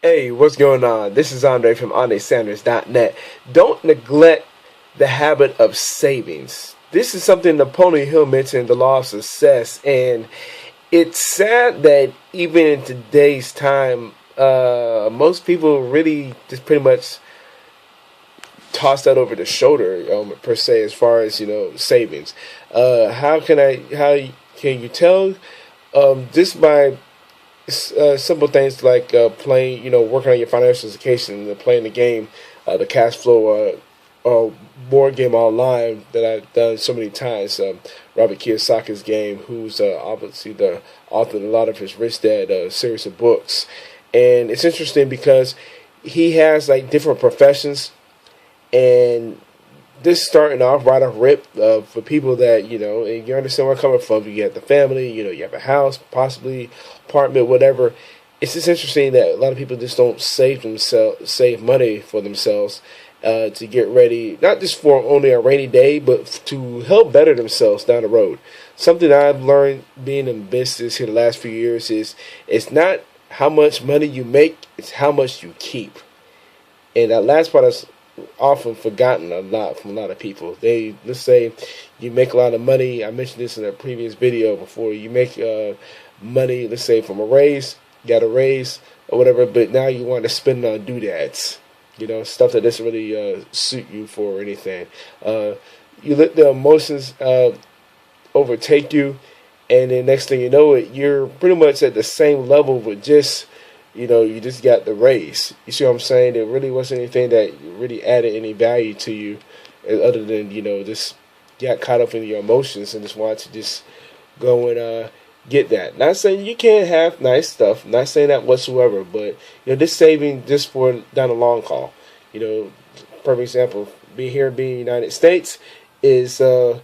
Hey, what's going on? This is Andre from AndreSanders.net. Don't neglect the habit of savings. This is something Napoleon Hill mentioned in The Law of Success, and it's sad that even in today's time, most people really just pretty much toss that over the shoulder, per se, as far as savings. How can you tell? Just by simple things like playing, working on your financial education and playing the game, the cash flow board game online that I've done so many times. Robert Kiyosaki's game, who's obviously the author of a lot of his Rich Dad series of books. And it's interesting because he has like different professions, and this starting off right off rip for people that, and you understand where I'm coming from. You have the family, you have a house, possibly apartment, whatever. It's just interesting that a lot of people just don't save money for themselves to get ready, not just for only a rainy day, but to help better themselves down the road. Something I've learned being in business here the last few years is it's not how much money you make, it's how much you keep. And that last part is often forgotten a lot from a lot of people. Let's say you make a lot of money. I mentioned this in a previous video before. You make money, let's say from a raise, you got a raise or whatever, but now you want to spend it on doodads, stuff that doesn't really suit you for anything. You let the emotions overtake you, and then next thing you know it, you're pretty much at the same level with just you just got the raise. You see what I'm saying? There really wasn't anything that really added any value to you other than, just got caught up in your emotions and just wanted to just go and get that. Not saying you can't have nice stuff, not saying that whatsoever, but, this saving just for down the long haul. Perfect example, being in the United States is the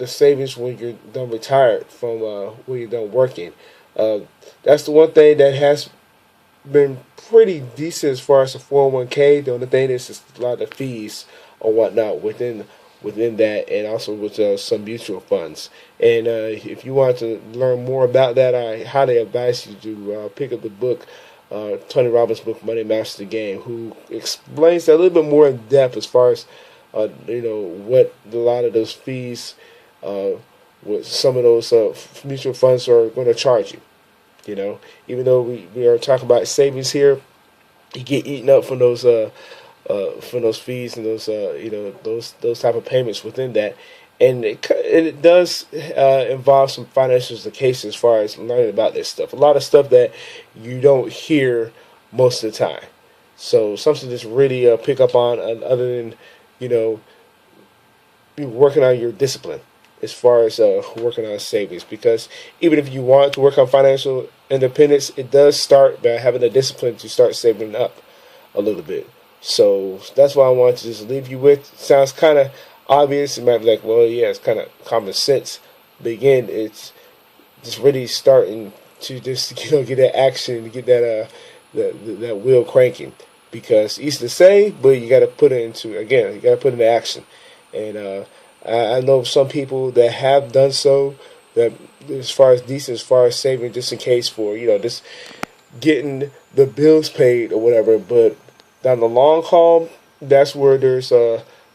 savings when you're done retired from when you're done working. That's the one thing that has been pretty decent as far as the 401k. The only thing is just a lot of fees or whatnot within that, and also with some mutual funds. And if you want to learn more about that, I highly advise you to pick up the book, Tony Robbins' book, Money Master the Game, who explains that a little bit more in depth as far as what a lot of those fees, what some of those mutual funds are going to charge you. Even though we are talking about savings here, you get eaten up from those fees and those type of payments within that, and it does involve some financial education as far as learning about this stuff. A lot of stuff that you don't hear most of the time. So something to just really pick up on, other than working on your discipline as far as working on savings, because even if you want to work on financial independence, it does start by having the discipline to start saving up a little bit. So that's what I wanted to just leave you with. It sounds kind of obvious. You might be like, well, yeah, it's kind of common sense. But again, it's just really starting to just get that action, get that that wheel cranking, because easy to say, but you got to put it into action. And I know some people that have done so, that as far as saving just in case for, just getting the bills paid or whatever. But down the long haul, that's where there's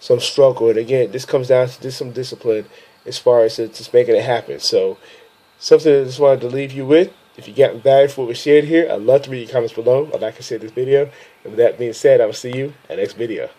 some struggle. And again, this comes down to just some discipline as far as just making it happen. So something I just wanted to leave you with. If you got value for what we shared here, I'd love to read your comments below. I'd like to share this video. And with that being said, I will see you at the next video.